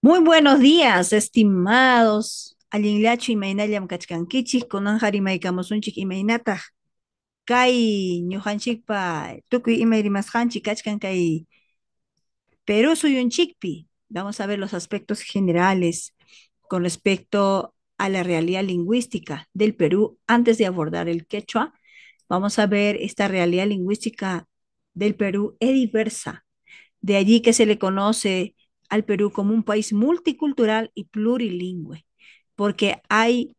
Muy buenos días, estimados. Allinllachu imaynallam kachkankichik, kunan harimaykamusunchik imaynata. Kay ñujanchikpa tukuy imay rimasqanchik kachkan kay Perú suyunchikpi. Vamos a ver los aspectos generales con respecto a la realidad lingüística del Perú antes de abordar el quechua. Vamos a ver esta realidad lingüística del Perú es diversa. De allí que se le conoce al Perú como un país multicultural y plurilingüe, porque hay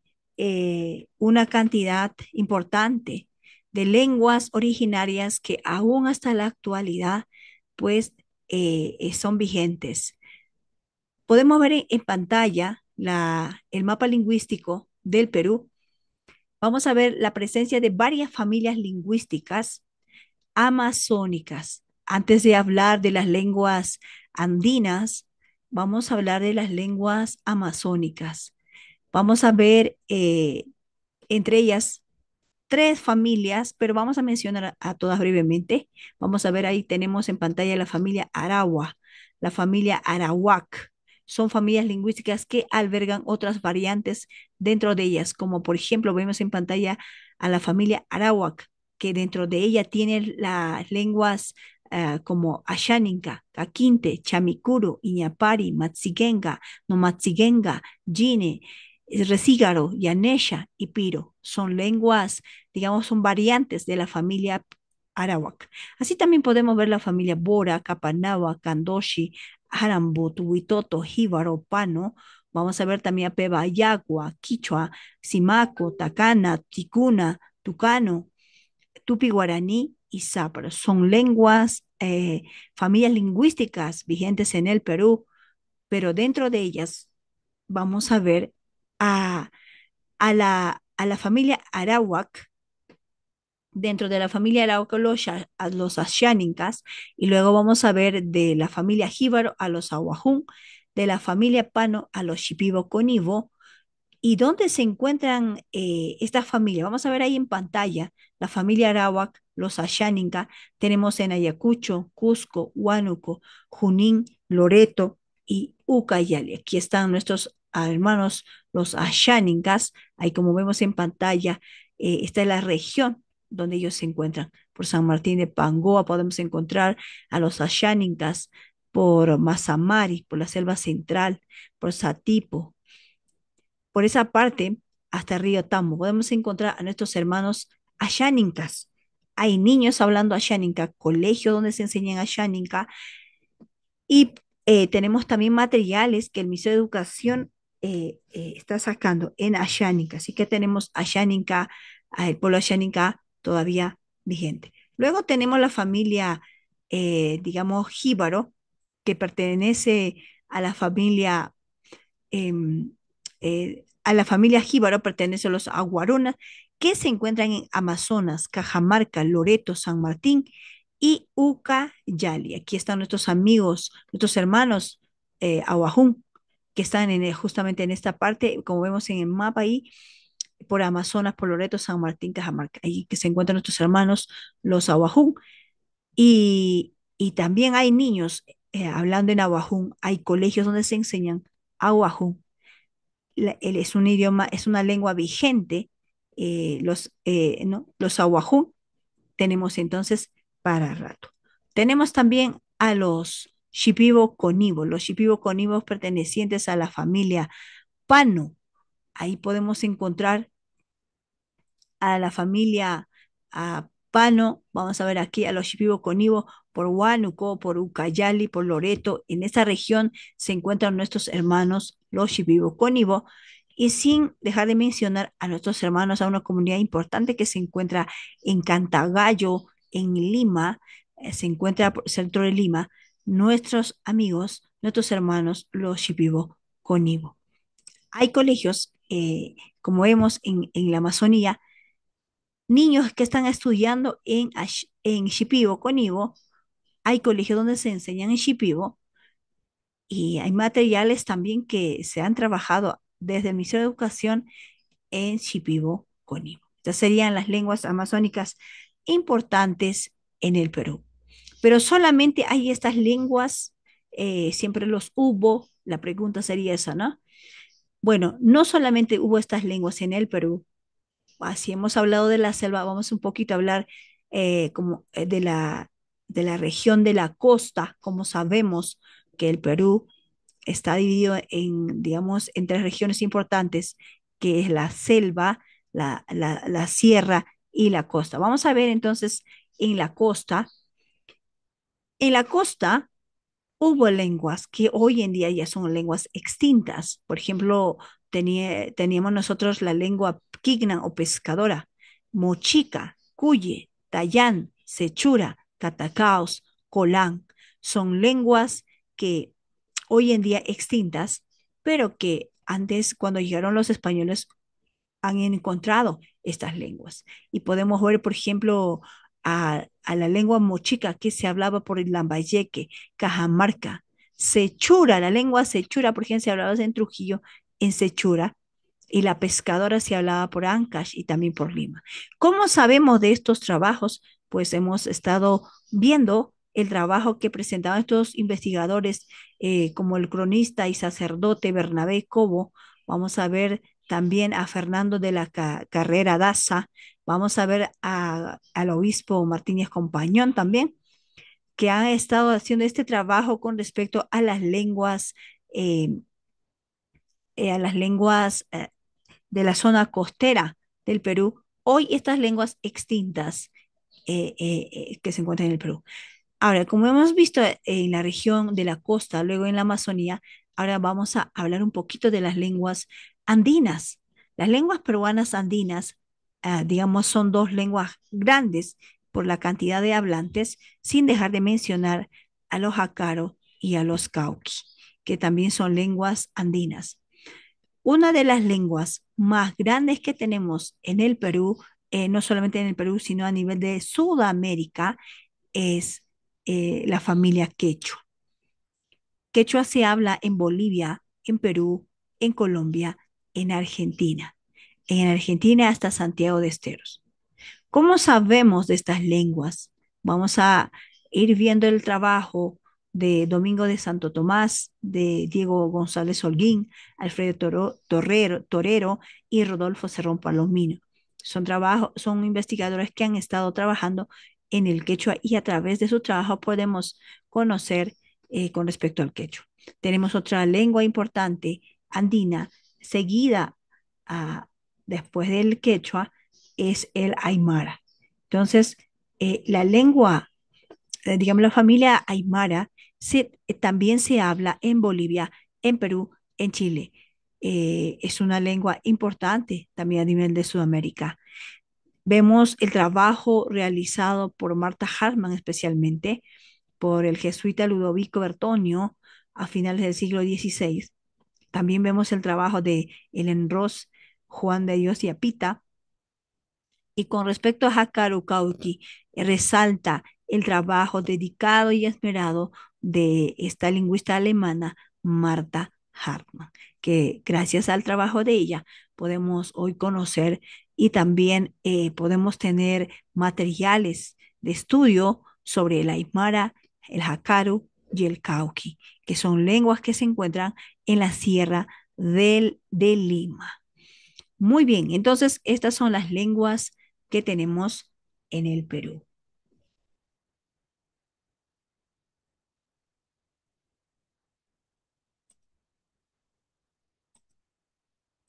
una cantidad importante de lenguas originarias que aún hasta la actualidad, pues, son vigentes. Podemos ver en pantalla el mapa lingüístico del Perú. Vamos a ver la presencia de varias familias lingüísticas amazónicas. Antes de hablar de las lenguas andinas, vamos a hablar de las lenguas amazónicas. Vamos a ver entre ellas tres familias, pero vamos a mencionar a todas brevemente. Vamos a ver ahí tenemos en pantalla la familia Arawa, la familia Arawak. Son familias lingüísticas que albergan otras variantes dentro de ellas, como por ejemplo vemos en pantalla a la familia Arawak, que dentro de ella tiene las lenguas como Ashaninka, Kakinte, Chamikuru, Iñapari, Matsigenga, no Matsigenga, Jine, Resígaro, Yanesha y Piro. Son lenguas, digamos, son variantes de la familia Arawak. Así también podemos ver la familia Bora, Kapanawa, Kandoshi, Arambut, Huitoto, Jíbaro, Pano. Vamos a ver también a Peba, Yagua, Quichua, Simaco, Takana, Ticuna, Tucano, Tupi Guaraní y Záparo. Son lenguas, familias lingüísticas vigentes en el Perú, pero dentro de ellas vamos a ver a, a la familia Arawak, dentro de la familia Arauco a los Ashánicas, y luego vamos a ver de la familia Jíbaro a los Aguajún, de la familia Pano a los Shipibo Conibo. ¿Y dónde se encuentran estas familias? Vamos a ver ahí en pantalla la familia Arawak, los Ashánica, tenemos en Ayacucho, Cusco, Huánuco, Junín, Loreto y Ucayali. Aquí están nuestros hermanos, los Ashánicas, ahí como vemos en pantalla, esta es la región donde ellos se encuentran. Por San Martín de Pangoa podemos encontrar a los Ashánicas, por Mazamari, por la selva central, por Satipo, por esa parte, hasta Río Tambo, podemos encontrar a nuestros hermanos asháninkas. Hay niños hablando asháninka, colegios donde se enseñan asháninka y tenemos también materiales que el Ministerio de Educación está sacando en asháninka. Así que tenemos asháninka, el pueblo asháninka todavía vigente. Luego tenemos la familia, digamos, jíbaro, que pertenece a la familia em, a la familia jíbaro pertenecen los aguarunas, que se encuentran en Amazonas, Cajamarca, Loreto, San Martín y Ucayali. Aquí están nuestros amigos, nuestros hermanos Aguajún, que están justamente en esta parte, como vemos en el mapa ahí, por Amazonas, por Loreto, San Martín, Cajamarca, ahí que se encuentran nuestros hermanos, los Aguajún. Y también hay niños hablando en Aguajún, hay colegios donde se enseñan Aguajún. Él es un idioma, es una lengua vigente, ¿no? Los aguajún tenemos entonces para rato. Tenemos también a los shipibo conivos, los shipibo conivos pertenecientes a la familia Pano. Ahí podemos encontrar a la familia Pano, vamos a ver aquí a los Shipibo Conibo por Huánuco, por Ucayali, por Loreto. En esta región se encuentran nuestros hermanos, los Shipibo Conibo, y sin dejar de mencionar a nuestros hermanos, a una comunidad importante que se encuentra en Cantagallo, en Lima, se encuentra por el centro de Lima, nuestros amigos, nuestros hermanos, los Shipibo Conibo. Hay colegios, como vemos en la Amazonía, niños que están estudiando en Shipibo, Conibo, hay colegios donde se enseñan en Shipibo y hay materiales también que se han trabajado desde el Ministerio de Educación en Shipibo, Conibo. Estas serían las lenguas amazónicas importantes en el Perú. Pero solamente hay estas lenguas, siempre los hubo, La pregunta sería esa, ¿no? Bueno, no solamente hubo estas lenguas en el Perú, así hemos hablado de la selva, vamos un poquito a hablar como de la región de la costa, como sabemos que el Perú está dividido en, digamos, en tres regiones importantes, que es la selva, la sierra y la costa. Vamos a ver entonces en la costa. En la costa hubo lenguas que hoy en día ya son lenguas extintas. Por ejemplo, teníamos nosotros la lengua quigna o pescadora, mochica, cuye, tayán, sechura, catacaos, colán. Son lenguas que hoy en día extintas, pero que antes, cuando llegaron los españoles, han encontrado estas lenguas. Y podemos ver, por ejemplo, a la lengua mochica que se hablaba por el Lambayeque, Cajamarca, Sechura, la lengua Sechura, por ejemplo, se hablaba en Trujillo, en Sechura, y la pescadora se hablaba por Ancash y también por Lima. ¿Cómo sabemos de estos trabajos? Pues hemos estado viendo el trabajo que presentaban estos investigadores, como el cronista y sacerdote Bernabé Cobo. Vamos a ver también a Fernando de la Carrera Daza, vamos a ver al obispo Martínez Compañón también, que han estado haciendo este trabajo con respecto eh, a las lenguas de la zona costera del Perú, hoy estas lenguas extintas que se encuentran en el Perú. Ahora, como hemos visto en la región de la costa, luego en la Amazonía, ahora vamos a hablar un poquito de las lenguas andinas. Las lenguas peruanas andinas, digamos, son dos lenguas grandes por la cantidad de hablantes, sin dejar de mencionar a los jacaro y a los cauqui, que también son lenguas andinas. Una de las lenguas más grandes que tenemos en el Perú, no solamente en el Perú, sino a nivel de Sudamérica, es la familia quechua. Quechua se habla en Bolivia, en Perú, en Colombia, en Argentina. En Argentina hasta Santiago de Esteros. ¿Cómo sabemos de estas lenguas? Vamos a ir viendo el trabajo de Domingo de Santo Tomás, de Diego González Holguín, Alfredo Torero y Rodolfo Cerrón Palomino. Son investigadores que han estado trabajando en el quechua y a través de su trabajo podemos conocer con respecto al quechua. Tenemos otra lengua importante, andina, seguida a, después del quechua, es el aymara. Entonces, la lengua, digamos, la familia aymara también se habla en Bolivia, en Perú, en Chile. Es una lengua importante también a nivel de Sudamérica. Vemos el trabajo realizado por Marta Hartmann especialmente, por el jesuita Ludovico Bertonio a finales del siglo XVI. También vemos el trabajo de Ellen Ross, Juan de Dios y Apita. Y con respecto a Hakaru Kauki, resalta el trabajo dedicado y esmerado de esta lingüista alemana, Martha Hartmann, que gracias al trabajo de ella podemos hoy conocer y también podemos tener materiales de estudio sobre el Aymara, el Hakaru y el Kauki, que son lenguas que se encuentran en la Sierra de Lima. Muy bien, entonces estas son las lenguas que tenemos en el Perú.